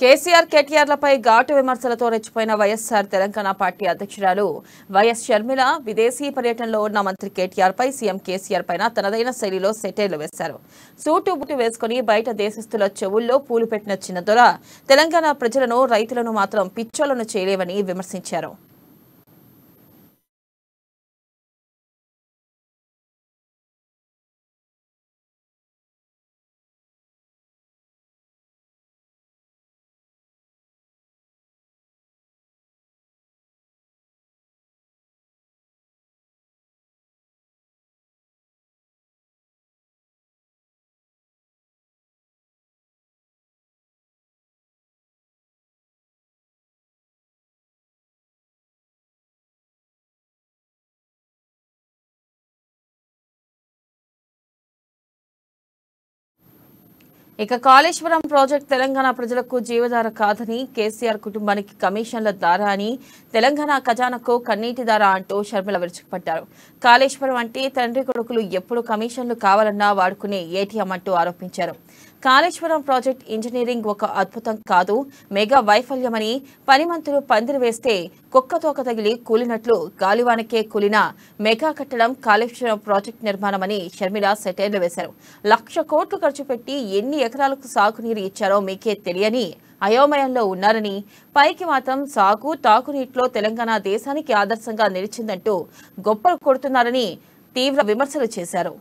కేసీఆర్ కేటీఆర్లపై ఘాటు విమర్శలతో రెచ్చిపోయిన వైఎస్ఆర్ తెలంగాణ పార్టీ అధ్యక్షురాలు వైఎస్ షర్మిల విదేశీ పర్యటనలో ఉన్న మంత్రి కేటీఆర్ పై సీఎం కేసీఆర్ పైన తనదైన శైలిలో సెటైర్లు వేశారు. సూటు బుట్టు వేసుకుని బయట దేశస్తుల చెవుల్లో పూలు పెట్టిన చిన్నదొర తెలంగాణ ప్రజలను రైతులను మాత్రం పిచ్చోలను చేయలేవని విమర్శించారు. ఇక కాళేశ్వరం ప్రాజెక్టు తెలంగాణ ప్రజలకు జీవధార కాదని, కేసీఆర్ కుటుంబానికి కమిషన్ల దార అని, తెలంగాణ ఖజానాకు కన్నీటి దార అంటూ షర్మిల విరుచుకుపడ్డారు. కాళేశ్వరం అంటే తండ్రి కొడుకులు ఎప్పుడు కమిషన్లు కావాలన్నా వాడుకునే ఏటీఎం అంటూ ఆరోపించారు. కాళేశ్వరం ప్రాజెక్టు ఇంజనీరింగ్ ఒక అద్భుతం కాదు, మెగా వైఫల్యమని, పనిమంతులు పందిరి వేస్తే కుక్కతోక తగిలి కూలినట్లు గాలివానకే కూలిన మెగా కట్టడం కాళేశ్వరం ప్రాజెక్టు నిర్మాణమని షర్మిల సెటైర్లు వేశారు. 1,00,000 కోట్లు ఖర్చు పెట్టి ఎన్ని ఎకరాలకు సాగునీరు ఇచ్చారో మీకే తెలియని అయోమయంలో ఉన్నారని, పైకి మాత్రం సాగు తాగునీటిలో తెలంగాణ దేశానికి ఆదర్శంగా నిలిచిందంటూ గొప్పలు కొడుతున్నారని తీవ్ర విమర్శలు చేశారు.